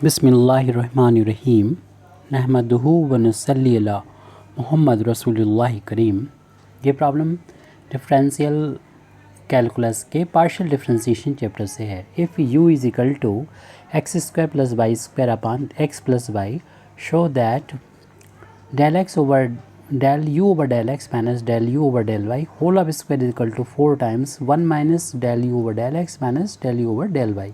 बिस्मिल्लाहिर्रहमानिर्रहीम नहमदुहु व नसल्ली अला मुहम्मद रसूलुल्लाह करीम। ये प्रॉब्लम डिफरेंशियल कैलकुलस के पार्शियल डिफरेंशिएशन चैप्टर से है। If u is equal to x square plus y square upon x plus y, show that del u over del x minus del u over del y whole of square is equal to 4 times 1 minus del u over del x minus del u over del y।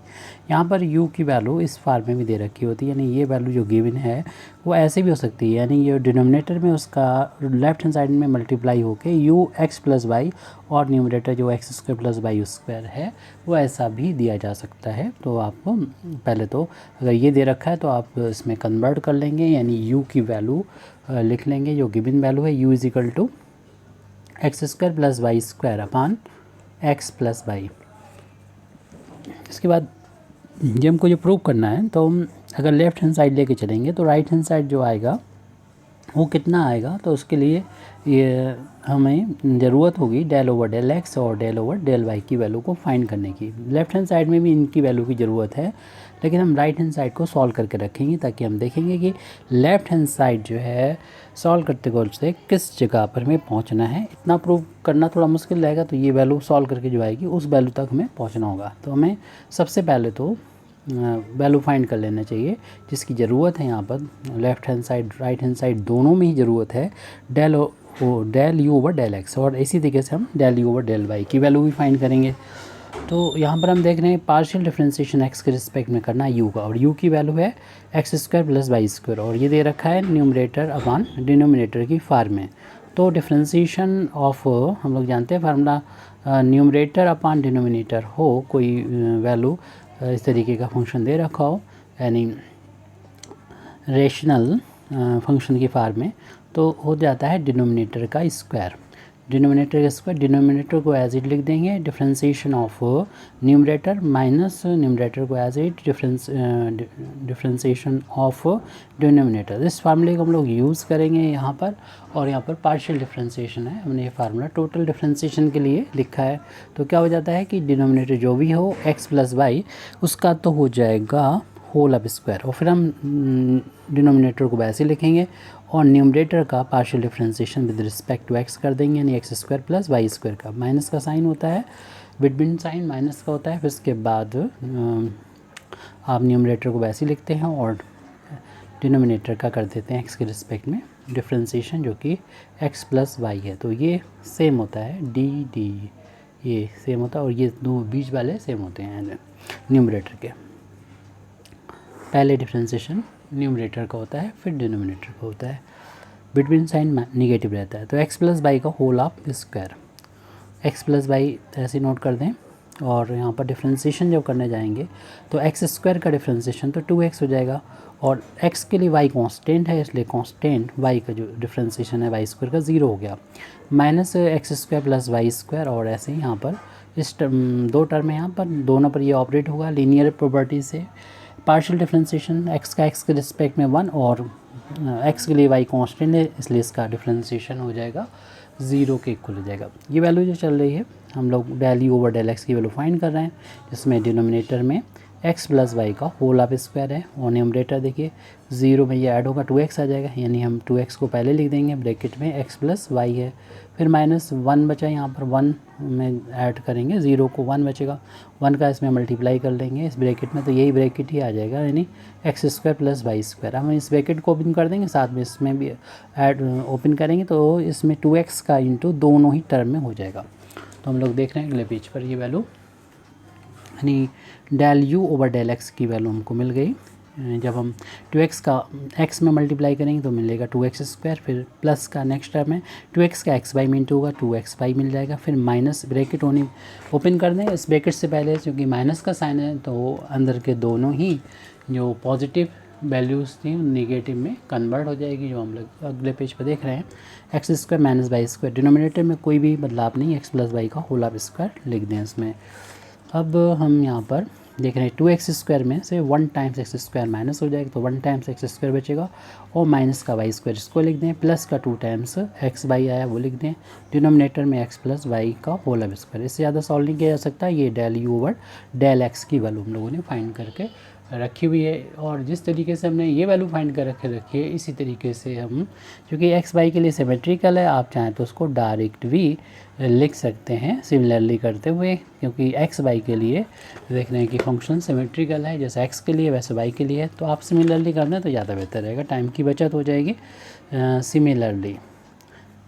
यहाँ पर u की value इस form में भी दे रखी होती है, यानी ये वैल्यू जो गिवन है वो ऐसे भी हो सकती है, यानी ये डिनोमिनेटर में उसका लेफ्ट हैंड साइड में मल्टीप्लाई होके u x प्लस वाई और न्यूमरेटर जो x square plus y square है वो ऐसा भी दिया जा सकता है। तो आप पहले तो अगर ये दे रखा है तो आप इसमें कन्वर्ट कर लेंगे, यानी u की वैल्यू लिख लेंगे जो गिवन वैल्यू है u is equal to x square plus y square upon x plus y. इसके बाद ये हमको जो प्रूव करना है, तो हम अगर लेफ़्ट हैंड साइड लेके चलेंगे तो राइट हैंड साइड जो आएगा वो कितना आएगा, तो उसके लिए ये हमें ज़रूरत होगी डेल ओवर डेल एक्स और डेल ओवर डेल वाई की वैल्यू को फाइंड करने की। लेफ़्ट हैंड साइड में भी इनकी वैल्यू की ज़रूरत है, लेकिन हम राइट हैंड साइड को सॉल्व करके रखेंगे ताकि हम देखेंगे कि लेफ़्ट हैंड साइड जो है सॉल्व करते गोल से किस जगह पर हमें पहुंचना है। इतना प्रूव करना थोड़ा मुश्किल रहेगा, तो ये वैल्यू सॉल्व करके जो आएगी उस वैल्यू तक हमें पहुंचना होगा। तो हमें सबसे पहले तो वैल्यू फाइंड कर लेना चाहिए जिसकी ज़रूरत है। यहाँ पर left hand side right hand side दोनों में ही ज़रूरत है del u over del x, और इसी तरीके से हम del u over del y की वैल्यू भी फाइंड करेंगे। तो यहाँ पर हम देख रहे हैं पार्शियल डिफरेंशिएशन एक्स के रिस्पेक्ट में करना है यू का, और यू की वैल्यू है x square plus y square, और ये दे रखा है न्यूमरेटर अपॉन डिनोमिनेटर की फॉर्म में। तो डिफरेंशिएशन ऑफ हम लोग जानते हैं फार्मूला, न्यूमरेटर अपॉन डिनोमिनेटर हो कोई वैल्यू इस तरीके का फंक्शन दे रखा हो, यानी रेशनल फंक्शन की फॉर्म में, तो हो जाता है डिनोमिनेटर का स्क्वायर। डिनोमिनेटर को एज इट लिख देंगे, differentiation of numerator minus numerator को as it differentiation of denominator. इस फार्मूले को हम लोग यूज़ करेंगे यहाँ पर, और यहाँ पर पार्शियल डिफरेंशिएशन है, हमने ये फार्मूला टोटल डिफरेंशिएशन के लिए लिखा है। तो क्या हो जाता है कि डिनोमिनेटर जो भी हो एक्स प्लस वाई उसका तो हो जाएगा होल ऑफ स्क्वायर, और फिर हम डिनोमिनेटर को वैसे लिखेंगे और न्यूमरेटर का partial differentiation with respect to x कर देंगे, यानी x square plus y square का माइनस का साइन होता है, बिटवीन साइन माइनस का होता है। फिर उसके बाद आप न्यूमरेटर को वैसे लिखते हैं और डिनोमिनेटर का कर देते हैं एक्स के रिस्पेक्ट में डिफरेंशिएशन, जो कि एक्स प्लस वाई है। तो ये सेम होता है डी ये सेम होता है, और ये दो बीच वाले सेम होते हैं न्यूमरेटर के। पहले डिफरेंशिएशन न्यूमरेटर का होता है, फिर डिनोमिनेटर का होता है, बिटवीन साइन निगेटिव रहता है। तो एक्स प्लस वाई का whole of square, x plus y ऐसे नोट कर दें, और यहाँ पर डिफरेंशिएशन जब करने जाएंगे तो एक्स स्क्वायर का डिफरेंशिएशन तो 2x हो जाएगा, और x के लिए y कांस्टेंट है इसलिए कांस्टेंट y का जो डिफरेंशिएशन है y स्क्वायर का 0 हो गया, minus x square plus y square. और ऐसे ही यहाँ पर इस दो टर्म है, यहाँ पर दोनों पर ये ऑपरेट होगा लीनियर प्रॉपर्टी से। पार्शियल डिफरेंशिएशन एक्स का एक्स के रिस्पेक्ट में 1, और एक्स के लिए वाई कांस्टेंट है इसलिए इसका डिफरेंशिएशन हो जाएगा 0 के इक्वल हो जाएगा। ये वैल्यू जो चल रही है हम लोग del u over del x की वैल्यू फाइंड कर रहे हैं, जिसमें डिनोमिनेटर में एक्स प्लस वाई का होल ऑफ स्क्वायर है, और न्यूमरेटर देखिए 0 में ये ऐड होगा 2x आ जाएगा, यानी हम 2x को पहले लिख देंगे ब्रैकेट में x प्लस वाई है, फिर माइनस 1 बचा, यहाँ पर 1 में ऐड करेंगे 0 को 1 बचेगा, 1 का इसमें मल्टीप्लाई कर लेंगे इस ब्रैकेट में, तो यही ब्रैकेट ही आ जाएगा, यानी x square plus y square. हम इस ब्रैकेट को ओपन कर देंगे, साथ में इसमें भी ऐड ओपन करेंगे, तो इसमें 2x का इंटू दोनों ही टर्म में हो जाएगा। तो हम लोग देख रहे हैं अगले पेज पर ये वैल्यू, यानी del u over del x की वैल्यू हमको मिल गई। जब हम 2x का x में मल्टीप्लाई करेंगे तो मिलेगा 2x स्क्वायर, फिर प्लस का नेक्स्ट टर्म है 2x का x वाई में इंटू होगा 2x वाई मिल जाएगा, फिर माइनस ब्रैकेट ओपन कर दें। इस ब्रैकेट से पहले क्योंकि माइनस का साइन है तो अंदर के दोनों ही जो पॉजिटिव वैल्यूज़ थी नेगेटिव में कन्वर्ट हो जाएगी, जो हम लोग अगले पेज पर देख रहे हैं। X square minus y square, denominator में कोई भी बदलाव नहीं, एक्स प्लस वाई का होल ऑफ स्क्वायर लिख दें इसमें। अब हम यहाँ पर देख रहे हैं 2x स्क्वायर में से 1 टाइम्स एक्स स्क्वायर माइनस हो जाएगा, तो 1 टाइम्स एक्स स्क्वायर बचेगा, और माइनस का वाई स्क्वायर इसको लिख दें, प्लस का 2 टाइम्स एक्स वाई आया वो लिख दें, डिनोमिनेटर में एक्स प्लस वाई का होल ऑफ स्क्वायर। इससे ज़्यादा सॉल्व नहीं किया जा सकता, ये del u over del x की वैल्यू हम लोगों ने फाइंड करके रखी हुई है। और जिस तरीके से हमने ये वैल्यू फाइंड कर रखी है, इसी तरीके से हम, क्योंकि एक्स वाई के लिए सिमेट्रिकल है, आप चाहें तो उसको डायरेक्ट भी लिख सकते हैं सिमिलरली करते हुए, क्योंकि एक्स वाई के लिए देख रहे हैं कि फंक्शन सिमेट्रिकल है, जैसे एक्स के लिए वैसे वाई के लिए है। तो आप सिमिलरली कर दें तो ज़्यादा बेहतर रहेगा, टाइम की बचत हो जाएगी।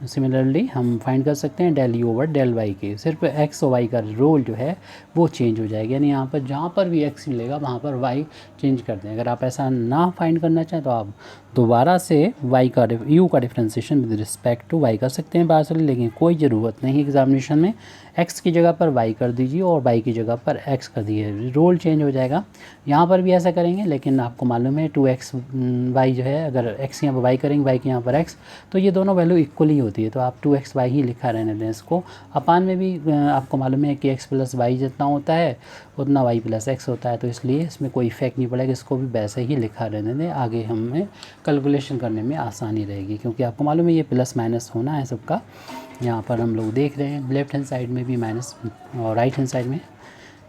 सिमिलरली हम फाइंड कर सकते हैं del u over del y की, सिर्फ एक्स और वाई का रोल जो है वो चेंज हो जाएगा, यानी यहाँ पर जहाँ पर भी एक्स मिलेगा वहाँ पर वाई चेंज कर दें। अगर आप ऐसा ना फाइंड करना चाहें तो आप दोबारा से वाई का यू का differentiation with respect to y कर सकते हैं पार्शियली, लेकिन कोई ज़रूरत नहीं एग्जामिनेशन में। एक्स की जगह पर वाई कर दीजिए और वाई की जगह पर एक्स कर दीजिए, रोल चेंज हो जाएगा। यहाँ पर भी ऐसा करेंगे, लेकिन आपको मालूम है 2x वाई जो है, अगर x यहाँ पर वाई करेंगे, वाई के यहाँ पर x, तो ये दोनों वैल्यू इक्वली होती है, तो आप 2x वाई ही लिखा रहने दें इसको। अपान में भी आपको मालूम है कि x प्लस वाई जितना होता है उतना y प्लस x होता है, तो इसलिए इसमें कोई इफेक्ट नहीं पड़ेगा, इसको भी वैसे ही लिखा रहने दें। आगे हमें कैलकुलेशन करने में आसानी रहेगी, क्योंकि आपको मालूम है ये प्लस माइनस होना है सबका। यहाँ पर हम लोग देख रहे हैं लेफ्ट हैंड साइड में भी माइनस और राइट हैंड साइड में।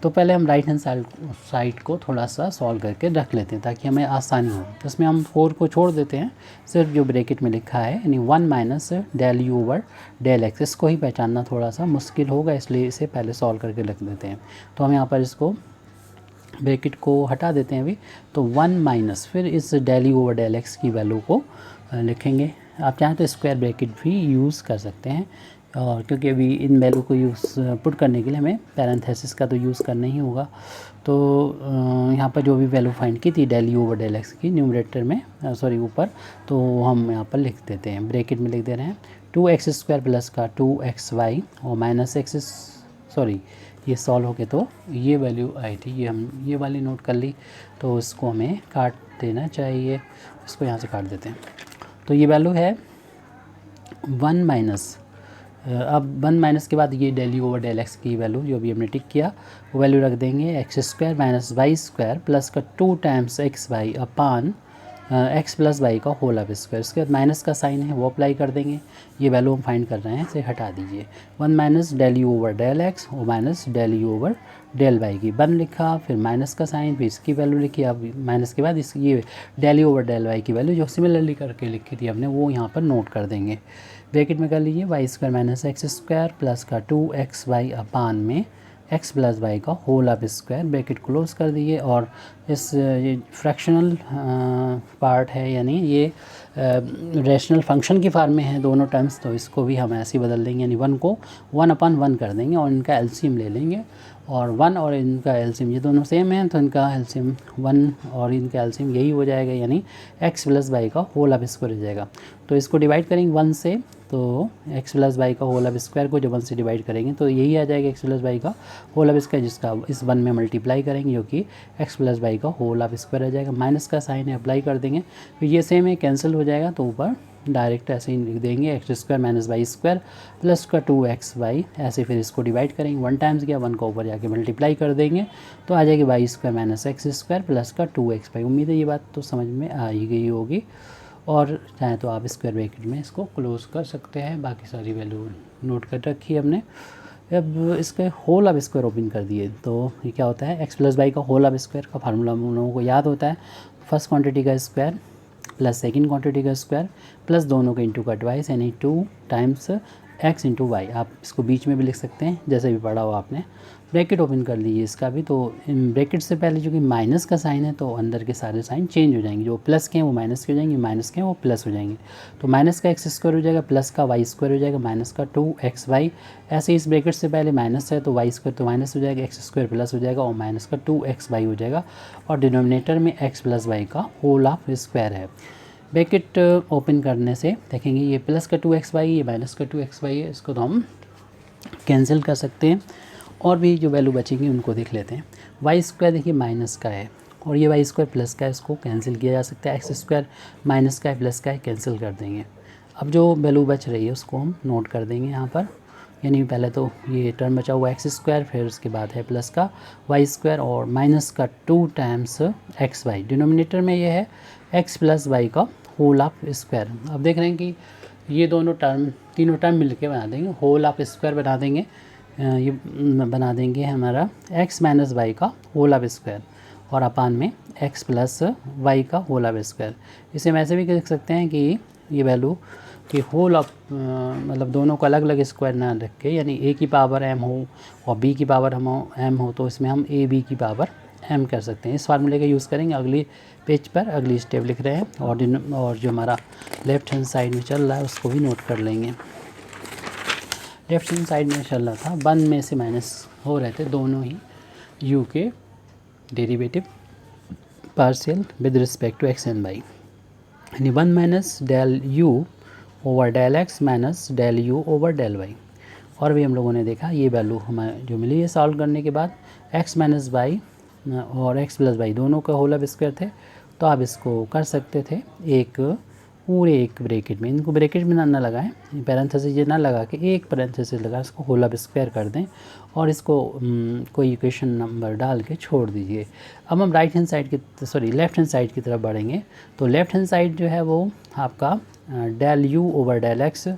तो पहले हम राइट हैंड साइड को थोड़ा सा सॉल्व करके रख लेते हैं ताकि हमें आसानी हो। तो इसमें हम 4 को छोड़ देते हैं, सिर्फ जो ब्रैकेट में लिखा है यानी 1 minus del u over del x, इसको ही पहचानना थोड़ा सा मुश्किल होगा, इसलिए इसे पहले सॉल्व करके रख देते हैं। तो हम यहाँ पर इसको ब्रैकेट को हटा देते हैं अभी, तो 1 माइनस फिर इस del u over del x की वैल्यू को लिखेंगे। आप चाहें तो स्क्वायर ब्रैकेट भी यूज़ कर सकते हैं, और क्योंकि अभी इन वैल्यू को यूज़ पुट करने के लिए हमें पैरेंथेसिस का तो यूज़ करना ही होगा। तो यहाँ पर जो भी वैल्यू फाइंड की थी del u over del x की न्यूमरेटर में, सॉरी ऊपर, तो हम यहाँ पर लिख देते हैं, ब्रैकेट में लिख दे रहे हैं 2x स्क्वायर प्लस का 2xy और माइनस एक्स, सॉरी ये सॉल्व हो गए तो ये वैल्यू आई थी, ये हम ये वाली नोट कर ली, तो इसको हमें काट देना चाहिए, इसको यहाँ से काट देते हैं। तो ये वैल्यू है 1 माइनस, अब 1 माइनस के बाद ये del u over del x की वैल्यू जो भी हमने टिक किया वो वैल्यू रख देंगे, x square minus y square plus का 2 times x y upon x plus y का होल ऑफ स्क्वायर। इसके बाद माइनस का साइन है वो अप्लाई कर देंगे, ये वैल्यू हम फाइंड कर रहे हैं, इसे हटा दीजिए। 1 minus del u over del x और minus del u over del y की 1 लिखा, फिर माइनस का साइन, फिर इसकी वैल्यू लिखी। अब माइनस के बाद इस ये del u over del y की वैल्यू जो सिमिलरली करके लिखी थी हमने वो यहाँ पर नोट कर देंगे। ब्रैकेट में कर लीजिए y square minus x square plus का 2xy अपान में एक्स प्लस वाई का whole of square, bracket close कर दीजिए। और इस ये फ्रैक्शनल पार्ट है, यानी ये रेशनल फंक्शन की फॉर्म में है दोनों टर्म्स, तो इसको भी हम ऐसे ही बदल देंगे, यानी 1 को 1/1 कर देंगे और इनका एलसीएम ले लेंगे। और 1 और इनका एलसीएम ये दोनों सेम हैं, तो इनका एलसीएम 1 और इनका एलसीएम यही हो जाएगा, यानी एक्स प्लस वाई का होल ऑफ स्क्वायर हो जाएगा। तो इसको डिवाइड करेंगे 1 से, तो एक्स प्लस वाई का होल ऑफ स्क्वायर को जब 1 से डिवाइड करेंगे तो यही आ जाएगा एक्स प्लस वाई का होल ऑफ स्क्वायर, जिसका इस 1 में मल्टीप्लाई करेंगे जो कि एक्स प्लस वाई का होल ऑफ स्क्वायर आ जाएगा। माइनस का साइन है अप्लाई कर देंगे, तो ये सेम है कैंसिल हो जाएगा, तो ऊपर डायरेक्ट ऐसे ही लिख देंगे x square minus y square plus का 2xy, ऐसे फिर इसको डिवाइड करेंगे 1 टाइम्स गया, 1 को ऊपर जाके मल्टीप्लाई कर देंगे तो आ जाएगी y square minus x square plus का 2xy। उम्मीद है ये बात तो समझ में आ ही गई होगी, और चाहे तो आप स्क्वायर ब्रैकेट में इसको क्लोज कर सकते हैं। बाकी सारी वैल्यू नोट कर रखी है हमने। अब इसके होल ऑफ स्क्वायर ओपन कर दिए तो ये क्या होता है, एक्स प्लस वाई का होल ऑफ स्क्वायर का फार्मूला हम लोगों को याद होता है, फर्स्ट क्वांटिटी का स्क्वायर प्लस सेकंड क्वांटिटी का स्क्वायर प्लस दोनों के इंटू का ट्वाइस, यानी 2 टाइम्स एक्स इंटू वाई। आप इसको बीच में भी लिख सकते हैं जैसे भी पढ़ा हो आपने। ब्रैकेट ओपन कर लीजिए इसका भी, तो इन ब्रैकेट से पहले जो कि माइनस का साइन है तो अंदर के सारे साइन चेंज हो जाएंगे, जो प्लस के हैं वो माइनस के हो जाएंगे, माइनस के हैं वो प्लस हो जाएंगे। तो माइनस का एक्स स्क्वायर हो जाएगा, प्लस का वाई स्क्वायर हो जाएगा, माइनस का 2xy। ऐसे इस ब्रैकेट से पहले माइनस है तो वाई स्क्वायर तो माइनस हो जाएगा, एक्स स्क्वायर प्लस हो जाएगा और माइनस का 2xy हो जाएगा, और डिनोमिनेटर में एक्स प्लस वाई का होल ऑफ स्क्वायर है। ब्रैकेट ओपन करने से देखेंगे ये प्लस का 2xy, ये माइनस का 2xy है, इसको तो हम कैंसिल कर सकते हैं, और भी जो वैल्यू बचेंगी उनको देख लेते हैं। वाई स्क्वायर देखिए माइनस का है और ये वाई स्क्वायर प्लस का है, इसको कैंसिल किया जा सकता है। एक्स स्क्वायर माइनस का है प्लस का है, कैंसिल कर देंगे। अब जो वैल्यू बच रही है उसको हम नोट कर देंगे यहाँ पर, यानी पहले तो ये टर्म बचा हुआ एक्स स्क्वायर, फिर उसके बाद है प्लस का वाई स्क्वायर और माइनस का 2 टाइम्स एक्स वाई। डिनोमिनेटर में ये है एक्स प्लस वाई का होल ऑफ स्क्वायर। अब देख रहे हैं कि ये दोनों टर्म तीनों टर्म मिलके बना देंगे होल ऑफ स्क्वायर बना देंगे, ये बना देंगे हमारा एक्स माइनस वाई का होल ऑफ स्क्वायर। और अपान में x प्लस वाई का होल ऑफ स्क्वायर। इसे हम ऐसे भी लिख सकते हैं कि ये वैल्यू कि होल ऑफ मतलब दोनों को अलग अलग स्क्वायर ना रख के, यानी a की पावर m हो और b की पावर m हो, तो इसमें हम a b की पावर m कर सकते हैं। इस फार्मूले का यूज़ करेंगे अगली पेज पर, अगली स्टेप लिख रहे हैं। और जो हमारा लेफ्ट हैंड साइड में चल रहा है उसको भी नोट कर लेंगे। लेफ्ट हैंड साइड में चल रहा था 1 में से माइनस हो रहे थे दोनों ही u के derivative partial with respect to x and y, यानी 1 minus del u over del x minus del u over del y। और भी हम लोगों ने देखा ये वैल्यू हमें जो मिली है सॉल्व करने के बाद, x माइनस वाई और x प्लस वाई दोनों का होल ऑफ स्क्वायर थे, तो आप इसको कर सकते थे एक पूरे एक ब्रैकेट में, इनको ब्रैकेट में ना लगाएं, पैरेंथेसिस ये ना लगा के एक पैरेंथेसिस लगा इसको होल ऑफ स्क्वायर कर दें और इसको कोई इक्वेशन नंबर डाल के छोड़ दीजिए। अब हम राइट हैंड साइड की लेफ़्ट हैंड साइड की तरफ बढ़ेंगे। तो लेफ़्ट हैंड साइड जो है वो आपका del u over del x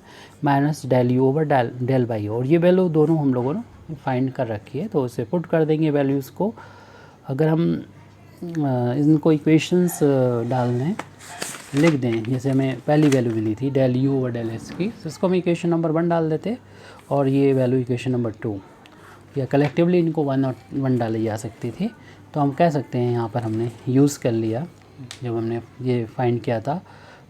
minus del u over del y, और ये वैल्यू दोनों हम लोगों ने फाइंड कर रखी है, तो उसे पुट कर देंगे वैल्यूज़ को। अगर हम इनको इक्वेशंस डाल दें, लिख दें, जैसे हमें पहली वैल्यू मिली थी del u over del x की, तो इसको हम इक्वेशन नंबर 1 डाल देते और ये वैल्यू इक्वेशन नंबर 2, या कलेक्टिवली इनको 1 और 1 डाली जा सकती थी। तो हम कह सकते हैं यहाँ पर हमने यूज़ कर लिया, जब हमने ये फाइंड किया था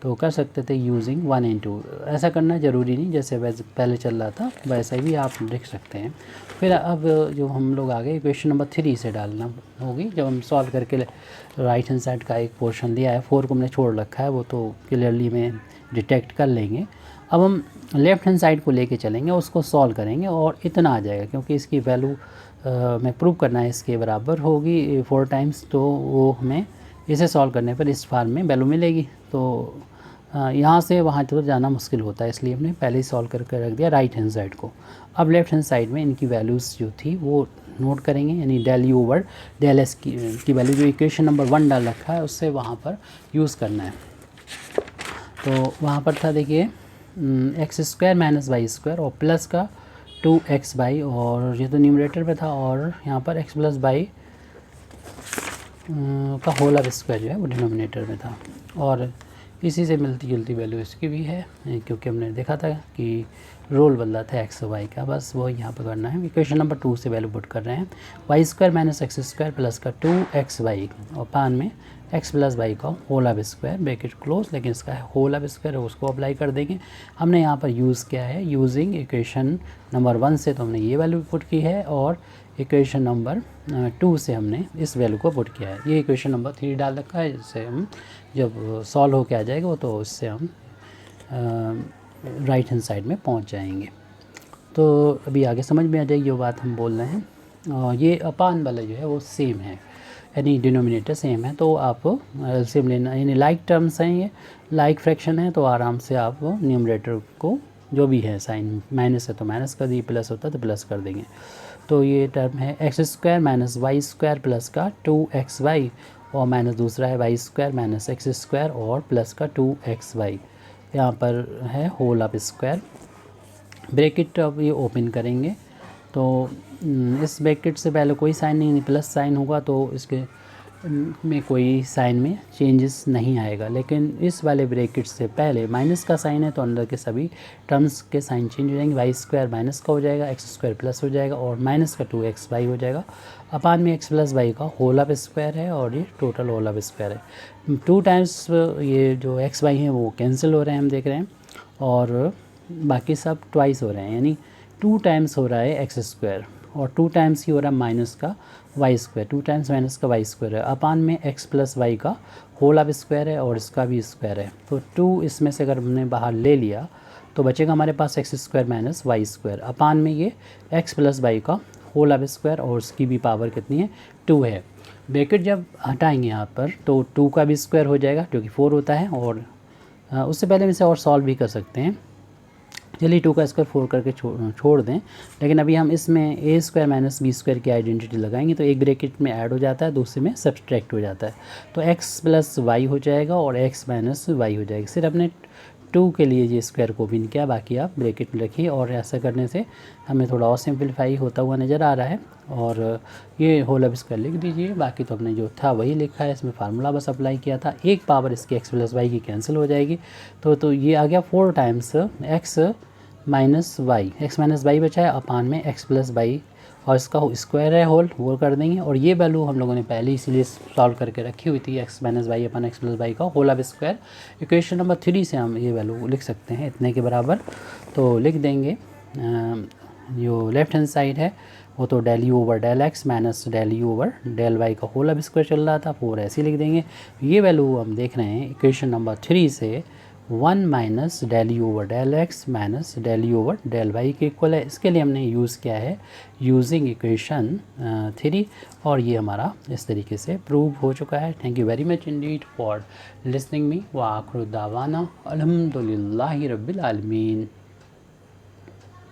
तो कर सकते थे यूजिंग 1 and 2। ऐसा करना ज़रूरी नहीं, जैसे वैसे पहले चल रहा था वैसा भी आप लिख सकते हैं। फिर अब जो हम लोग आगे इक्वेशन नंबर 3 से डालना होगी, जब हम सॉल्व करके राइट हैंड साइड का एक पोर्शन लिया है, 4 को हमने छोड़ रखा है, वो तो क्लियरली में डिटेक्ट कर लेंगे। अब हम लेफ़्ट हैंड साइड को लेके चलेंगे, उसको सॉल्व करेंगे और इतना आ जाएगा, क्योंकि इसकी वैल्यू में प्रूव करना है इसके बराबर होगी 4 टाइम्स, तो वो हमें इसे सॉल्व करने पर इस फार्म में वैल्यू मिलेगी। तो यहाँ से वहाँ तो जाना मुश्किल होता है, इसलिए हमने पहले ही सॉल्व करके रख दिया राइट हैंड साइड को। अब लेफ़्ट हैंड साइड में इनकी वैल्यूज़ जो थी वो नोट करेंगे, यानी del u over del s की वैल्यू जो इक्वेशन नंबर 1 डाल रखा है उससे वहाँ पर यूज़ करना है। तो वहाँ पर था देखिए x square minus y square और प्लस का 2x बाई, और ये तो न्यूमरेटर पे था, और यहाँ पर x प्लस बाई का होल ऑफ स्क्वायर जो है वो डिनोमिनेटर में था। और इसी से मिलती जुलती वैल्यू इसकी भी है, क्योंकि हमने देखा था कि रोल बदला था एक्स और वाई का, बस वो यहाँ पर करना है। इक्वेशन नंबर 2 से वैल्यू पुट कर रहे हैं, y square minus x square plus का 2x वाई और पान में x प्लस वाई का whole of square bracket close, लेकिन इसका होल ऑफ स्क्वायर है उसको अप्लाई कर देंगे। हमने यहाँ पर यूज़ किया है यूजिंग इक्वेशन नंबर 1 से, तो हमने ये वैल्यू पुट की है, और इक्वेशन नंबर 2 से हमने इस वैल्यू को पुट किया है। ये इक्वेशन नंबर 3 डाल रखा है, जिससे हम जब सॉल्व होके आ जाएगा वो, तो इससे हम राइट हैंड साइड में पहुंच जाएंगे। तो अभी आगे समझ में आ जाएगी जो बात हम बोल रहे हैं। और ये अपान वाला जो है वो सेम है, यानी डिनोमिनेटर सेम है, तो आप एलसीएम लेना, यानी लाइक टर्म्स हैं, ये लाइक फ्रैक्शन है, तो आराम से आप न्यूमरेटर को जो भी है साइन माइनस है तो माइनस कर दिए, प्लस होता है तो प्लस कर देंगे। तो ये टर्म है x square minus y square plus का 2xy, और माइनस दूसरा है y square minus x square और प्लस का 2xy। यहाँ पर है होल ऑफ स्क्वायर ब्रैकेट, अब ये ओपन करेंगे तो इस ब्रैकेट से पहले कोई साइन नहीं, प्लस साइन होगा तो इसके में कोई साइन में चेंजेस नहीं आएगा, लेकिन इस वाले ब्रैकेट से पहले माइनस का साइन है तो अंदर के सभी टर्म्स के साइन चेंज हो जाएंगे। वाई स्क्वायर माइनस का हो जाएगा, एक्स स्क्वायर प्लस हो जाएगा, और माइनस का 2xy हो जाएगा। अपान में एक्स प्लस वाई का होल ऑफ स्क्वायर है, और ये टोटल होल ऑफ स्क्वायर है। 2 टाइम्स ये जो एक्स वाई हैं वो कैंसिल हो रहे हैं, हम देख रहे हैं, और बाकी सब ट्वाइस हो रहे हैं, यानी 2 टाइम्स हो रहा है एक्स स्क्वायर, और 2 टाइम्स ही हो रहा है माइनस का वाई स्क्वायर, 2 टाइम्स माइनस का वाई स्क्वायर है। अपान में एक्स प्लस वाई का होल ऑफ स्क्वायर है, और इसका भी स्क्वायर है, तो 2 इसमें से अगर हमने बाहर ले लिया तो बचेगा हमारे पास x square minus y square. अपान में ये एक्स प्लस वाई का होल ऑफ स्क्वायर, और उसकी भी पावर कितनी है 2 है। ब्रैकेट जब हटाएंगे यहाँ पर तो 2 का भी स्क्वायर हो जाएगा, जो कि 4 होता है, और उससे पहले हम इसे और सॉल्व भी कर सकते हैं। चलिए 2 का स्क्वायर 4 करके छोड़ दें, लेकिन अभी हम इसमें ए स्क्वायर माइनस बी स्क्वायर की आइडेंटिटी लगाएंगे, तो एक ब्रैकेट में ऐड हो जाता है, दूसरे में सब्सट्रैक्ट हो जाता है, तो एक्स प्लस वाई हो जाएगा और एक्स माइनस वाई हो जाएगा। सिर्फ अपने 2 के लिए ये स्क्वायर को भी नहीं किया, बाकी आप ब्रैकेट में रखिए। और ऐसा करने से हमें थोड़ा और सिंपलीफाई होता हुआ नज़र आ रहा है। और ये होल अब स्क्वायर लिख दीजिए, बाकी तो हमने जो था वही लिखा है, इसमें फार्मूला बस अप्लाई किया था। एक पावर इसकी x प्लस वाई की कैंसिल हो जाएगी, तो ये आ गया 4 टाइम्स x माइनस वाई बचा है अपान में x प्लस वाई, और इसका स्क्वायर है होल, वो कर देंगे। और ये वैल्यू हम लोगों ने पहले इसीलिए सॉल्व करके रखी हुई थी, x माइनस वाई अपन x प्लस वाई का होल अब स्क्वायर। इक्वेशन नंबर 3 से हम ये वैल्यू लिख सकते हैं इतने के बराबर। तो लिख देंगे जो लेफ्ट हैंड साइड है वो तो del u over del x minus del u over del y का होल अब स्क्वायर चल रहा था, 4 ऐसे लिख देंगे। ये वैल्यू हम देख रहे हैं इक्वेशन नंबर 3 से 1 minus del u over del x minus del u over del y के इक्वल है। इसके लिए हमने यूज़ किया है यूजिंग इक्वेशन 3, और ये हमारा इस तरीके से प्रूव हो चुका है। Thank you very much Indeed for listening me व आखिर दावाना अल्हम्दुलिल्लाहि रब्बिल आलमीन।